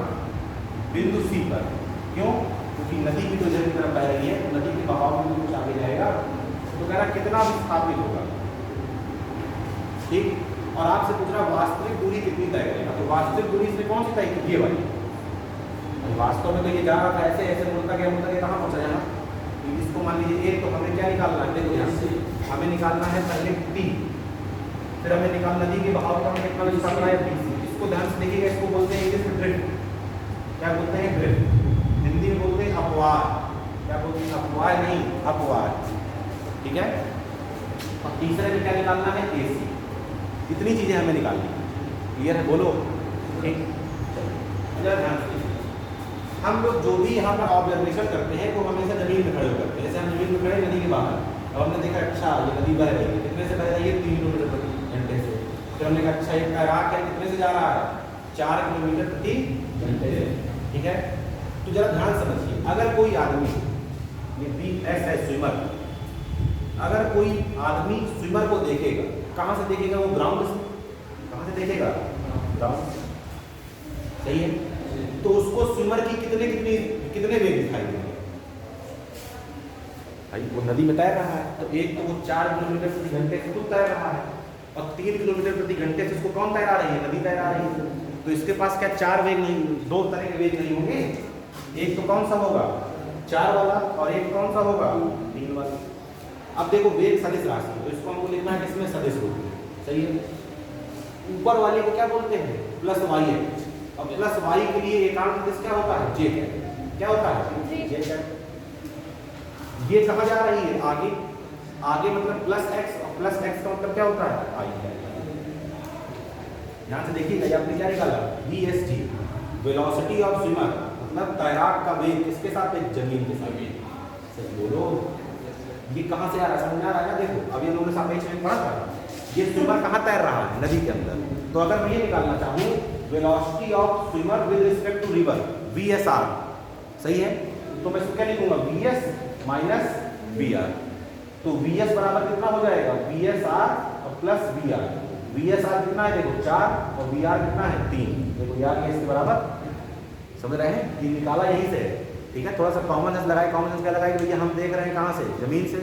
बिंदु सी पर। क्यों, क्योंकि नदी भी तो इधर की तरफ बह रही है, नदी के बहाव में भी कुछ आगे जाएगा। तो कह रहा कितना विस्थापित होगा, ठीक। और आपसे पूछ रहा वास्तविक दूरी कितनी तय करेगा। तो वास्तविक दूरी इसने कौन सी तय की, ये वाली। वास्तव में तो ये जा रहा था ऐसे ऐसे मुड़ता गया कहाँ पहुंचा जाना। इसको मान लीजिए एक, तो हमें क्या निकालना है, देखो यहाँ से हमें निकालना है पहले टी, फिर हमें निकाल नदी के बहाव का कितना विस्थापन है बी। इसको ध्यान से देखिएगा, इसको बोलते हैं इंग्लिश में ड्रिफ्ट। क्या बोलते हैं, ड्रिफ्ट। हिंदी में बोलते हैं अपवार। क्या बोलते हैं, अपवार नहीं, अपवार, ठीक है। और तीसरे में क्या निकालना है, एसी। इतनी चीजें हमें निकालनी है, क्लियर है, बोलो ठीक। ध्यान से हम लोग जो भी यहाँ पर ऑब्जर्वेशन करते हैं वो हमेशा जमीन में खड़े करते हैं। जैसे हम जमीन में खड़े नदी के बाहर, और हमने देखा अच्छा ये नदी बह रही है, कितने से बह रही है, 3 किलोमीटर प्रति घंटे से। फिर हमने कहा अच्छा ये तैराक है, कितने से जा रहा है, 4 किलोमीटर प्रति घंटे से, ठीक है। तो जरा ध्यान समझिए, अगर कोई आदमी, ये BS है स्विमर, अगर कोई आदमी स्विमर को देखेगा, कहाँ से देखेगा, वो ग्राउंड से। कहाँ से देखेगा, ग्राउंड से, सही है। तो उसको स्विमर की कितने वेग दिखाई देंगे, भाई वो नदी में तैर रहा है, तो एक तो वो 4 किलोमीटर प्रति घंटे से खुद तैर रहा है, और 3 किलोमीटर प्रति घंटे से उसको कौन तैरा रही है, नदी तैरा रही है। तो इसके पास क्या 4 वेग नहीं, 2 तरह के वेग नहीं होंगे। एक तो कौन सा होगा, 4 वाला, और एक कौन सा होगा, 3 वाला। अब देखो वेग सदिश राशि, तो इसको हमको लिखना है किसमें, सदिश रूप में, सही है। ऊपर वाले को क्या बोलते हैं, प्लस वाई है, और प्लस वाई के लिए एकांक सदिश क्या होता है, जे कैट। क्या होता है, जे कैट। ये कहाँ जा रही है, आगे, आगे मतलब प्लस एक्स, और प्लस एक्स का मतलब क्या होता है, आई। यहाँ से देखिएगा, ये आपने क्या निकाला, VST, वेलोसिटी ऑफ स्विमर, मतलब तैराक का वेग किसके साथ है, जमीन के साथ। सही बोलो, ये कहाँ से आ रहा है, समझ आ रहा है ना। देखो अब ये लोगों ने सापेक्ष में पढ़ा था, ये स्विमर कहाँ तैर रहा है, नदी के अंदर। तो अगर मैं ये निकालना चाहूँ velocity of swimmer with respect to river, VSR, सही है, तो मैं इसको क्या लिखूंगा, VS माइनस VR। तो VS बराबर कितना हो जाएगा, VSR और प्लस VR। VSR कितना है, देखो 4, और VR कितना है, 3। देखो यार ये इसके बराबर, समझ रहे हैं, ये निकाला यहीं से, ठीक है। थोड़ा सा कॉमन सेंस लगाए, कॉमन सेंस क्या लगाए कि भैया हम देख रहे हैं कहाँ से, जमीन से।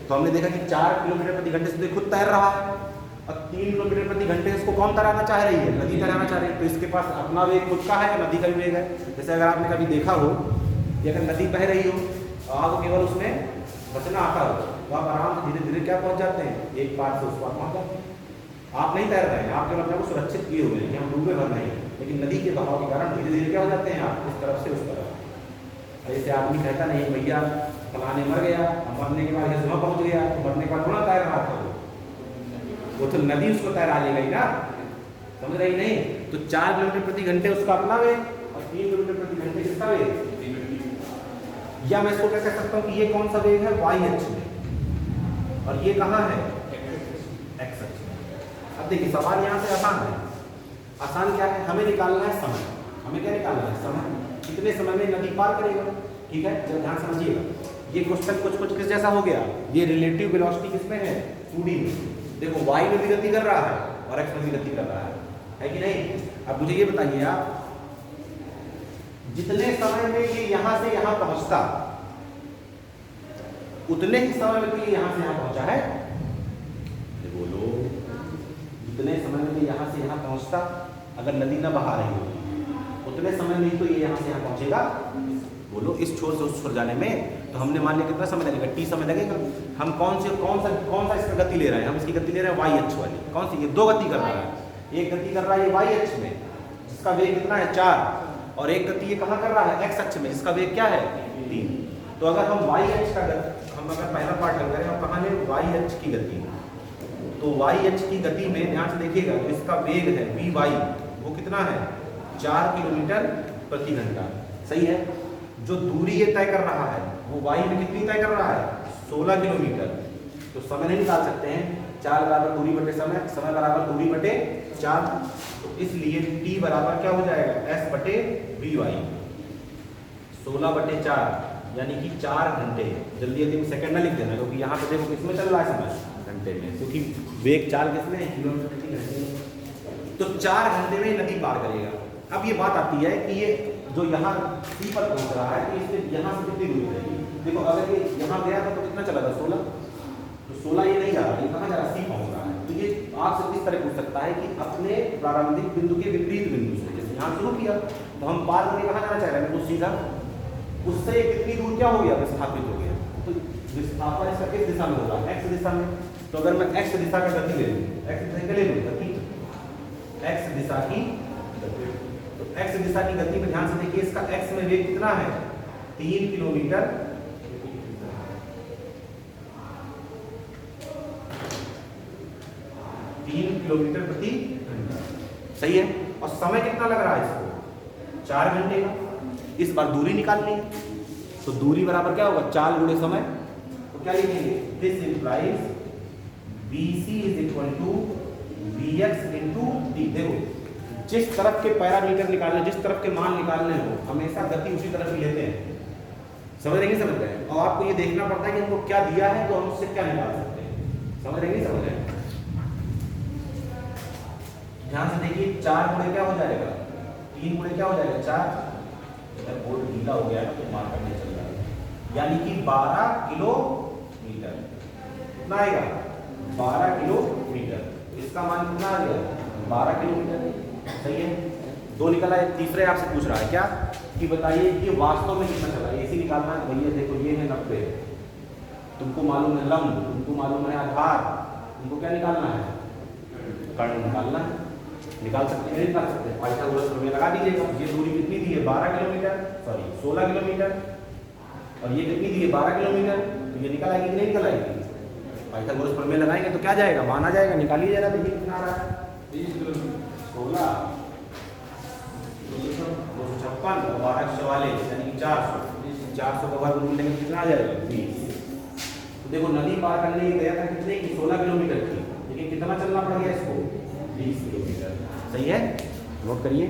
तो हमने देखा कि 4 किलोमीटर प्रति घंटे से खुद तैर रहा है, और 3 किलोमीटर प्रति घंटे इसको कौन तैराना चाह रही है, नदी तैराना चाह रही है। तो इसके पास अपना वेग खुद का है, नदी का भी वेग है। जैसे अगर आपने कभी देखा हो कि अगर नदी बह रही हो और आपको केवल उसमें बचना आता हो, तो आप आराम से धीरे धीरे क्या पहुंच जाते हैं, एक पार से उस पार पहुंच जाते हैं। आप नहीं तैर रहे हैं, आप केवल अपने को सुरक्षित किए हुए हैं कि हम डूबे भर नहीं, लेकिन नदी के बहाव के कारण धीरे धीरे क्या हो जाते हैं आप, इस तरफ से उस तरफ। ऐसे आदमी कहता नहीं भैया फलाने मर गया, मरने के बाद यहाँ पहुंच गया, तो मरने के बाद थोड़ा तैर रहा था वो तो नदी उसको तैरा ले गई ना, समझ रही नहीं। तो 4 किलोमीटर प्रति घंटे उसका अपना वेग, और 3 किलोमीटर प्रति घंटे किसका वेग। या मैं इसको क्या कह सकता हूँ कि ये कौन सा वेग है, YH में, और ये कहाँ है, एक्स अक्ष में। अब देखिए सवाल यहाँ से आसान है। आसान क्या है, हमें निकालना है समय। हमें क्या निकालना है, समय। कितने समय में नदी पार करेगा, ठीक है। जब ध्यान समझिएगा, ये क्वेश्चन कुछ किस जैसा हो गया, ये रिलेटिव वेलोसिटी किसमें है, 2D में। देखो y में भी गति कर रहा है और x में भी गति कर रहा है कि नहीं। अब मुझे ये बताइए आप, जितने समय में ये यहां से यहां पहुंचता, उतने ही समय में तो ये यहां से यहां पहुंचा है। बोलो, जितने समय में ये यहां से यहां पहुंचता, अगर नदी ना बहा रही होती, उतने समय में तो ये यहां से यहां पहुंचेगा। बोलो, इस छोर से उस छोर जाने में तो हमने मान लिया कितना समय लगेगा, t समय लगेगा। हम कौन सा इसका गति ले रहे हैं, हम इसकी गति ले रहे हैं y अक्ष वाली। कौन सी, ये दो गति कर रहा है। एक गति कर रहा है ये y अक्ष में, जिसका वेग कितना है 4, और एक गति ये कहाँ कर रहा है, x अक्ष में, जिसका वेग क्या है 3। तो अगर हम y अक्ष का हम अगर पहला पार्ट लग रहे हैं, हम कहाँ ले y अक्ष की गति, तो y अक्ष की गति में ध्यान से देखिएगा, तो इसका वेग है vy, वो कितना है 4 किलोमीटर प्रति घंटा। सही है। जो दूरी ये तय कर रहा है वो y में कितनी तय कर रहा है, 16 किलोमीटर। तो समय नहीं निकाल सकते हैं, 4 बराबर दूरी बटे समय, समय बराबर दूरी बटे 4। तो इसलिए t बराबर क्या हो जाएगा, s बटे vy, 16 बटे 4, यानी कि 4 घंटे। जल्दी जल्दी में सेकंड में लिख देना, क्योंकि यहाँ पे देखो किसमें चल रहा है समय, घंटे में, क्योंकि वेग 4 किसमें है, किलोमीटर प्रति घंटे। तो 4 घंटे में नदी पार करेगा। अब ये बात आती है कि ये जो यहाँ C पर पहुँच रहा है, तो इससे यहाँ से कितनी दूरी रहेगी। देखो अगर ये यहाँ गया था तो कितना चला था, 16। तो 16 ये नहीं जा रहा, ये कहाँ जा रहा, C पहुँच रहा है। तो ये आपसे इस तरह पूछ सकता है कि अपने प्रारंभिक बिंदु के विपरीत बिंदु से, जैसे यहाँ शुरू किया तो हम पार करके कहाँ जाना चाह रहे हैं, तो सीधा उससे कितनी दूर क्या हो गया, विस्थापित हो गया। तो विस्थापन इसका किस दिशा में होगा, x दिशा में। तो अगर मैं x दिशा का गति ले लूँ, x दिशा का ले लूँ गति, x दिशा की गति, तो x दिशा की गति में ध्यान से देखिए, इसका x में वेग कितना है, 3 किलोमीटर 3 किलोमीटर प्रति घंटा। सही है। और समय कितना लग रहा है इसको, 4 घंटे का। इस बार दूरी निकालनी है, तो दूरी बराबर क्या होगा, 4 गुणे समय। तो क्या लिखेंगे, this implies BC is equal to BX into D। देखो, जिस तरफ के पैरामीटर निकालने, जिस तरफ के मान निकालने हो, हमेशा गति उसी तरफ ही लेते हैं। समझ रहे हैं, समझ रहे हैं। और आपको ये देखना पड़ता है कि हमको क्या दिया है, तो हम उससे क्या निकाल सकते हैं। समझ रहे हैं, समझ रहे हैं। ध्यान से देखिए, 4 गुणे क्या हो जाएगा, 3 गुणे क्या हो जाएगा 4। अगर बोर्ड ढीला हो गया है तो मार्क करने चल रहा है, यानी कि 12 किलोमीटर। कितना आएगा, 12 किलोमीटर। इसका मान कितना आ गया, 12 किलोमीटर। सही है। 2 निकला है। तीसरे आपसे पूछ रहा है क्या, कि बताइए कि वास्तव में कितना चला है। ऐसे निकालना है भैया, देखो ये है 90, तुमको मालूम है लंब, तुमको मालूम है आधार, तुमको क्या निकालना है, कर्ण निकालना है। निकाल सकते हैं, नहीं निकाल सकते, पाइथागोरस प्रमेय लगा दीजिएगा। ये दूरी कितनी दी है, 12 किलोमीटर, सॉरी 16 किलोमीटर, और ये कितनी दी है 12 किलोमीटर। तो ये निकल आएगी कि नहीं निकल आएगी, पाइथागोरस प्रमेय लगाएंगे तो क्या जाएगा, मान आ जाएगा। निकालिए जरा, देखिए कितना आ रहा है, 16 256 और 1244, यानी कि 400। 400 का वर्गमूल लेंगे कितना आ जाएगा, 20। तो देखो नदी पार करने ही गया था कितने की, 16 किलोमीटर की, लेकिन कितना चलना पड़ गया इसको, 20 किलोमीटर। सही है, नोट करिए।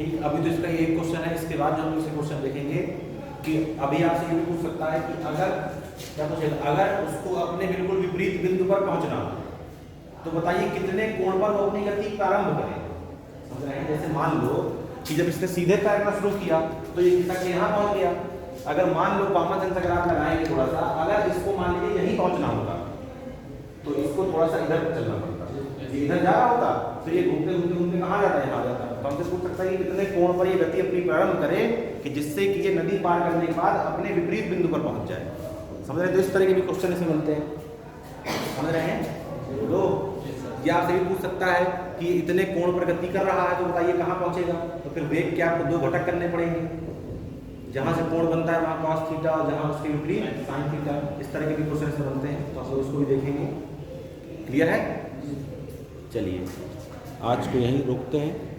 ठीक, अभी तो इसका ये एक क्वेश्चन है, इसके बाद जो हम इसे क्वेश्चन देखेंगे कि अभी आपसे ये भी पूछ सकता है कि अगर क्या पूछेगा, अगर उसको अपने बिल्कुल विपरीत बिंदु पर पहुंचना हो तो बताइए कितने कोण पर वो अपनी गति प्रारंभ करें। समझ रहे हैं? जैसे मान लो कि जब इसने सीधे तैरना शुरू किया तो ये कितना यहाँ पहुंच गया। अगर मान लो कॉमन सेंस अगर आप लगाएंगे थोड़ा सा, अगर इसको मान लीजिए यहीं पहुंचना होगा तो इसको थोड़ा सा इधर चलना पड़ता, ये इधर जा रहा होता, फिर ये घूमते घूमते घूमते कहाँ जाता है, यहाँ जाता है। तो हमसे पूछ सकता है कि कितने कोण पर ये गति अपनी प्रारंभ करे कि जिससे कि ये नदी पार करने के बाद अपने विपरीत बिंदु पर पहुंच जाए। समझ रहे हैं? तो इस तरह के भी क्वेश्चन इसमें मिलते हैं। समझ रहे हैं? बोलो। ये आपसे भी पूछ सकता है कि इतने कोण पर गति कर रहा है तो बताइए कहाँ पहुंचेगा। तो फिर वेग के आपको 2 घटक करने पड़ेंगे, जहाँ से कोण बनता है वहाँ cos थीटा और जहाँ उसके विपरीत sin थीटा। इस तरह के भी क्वेश्चन से बनते हैं, तो आप लोग उसको भी देखेंगे। क्लियर है? चलिए आज को यहीं रोकते हैं।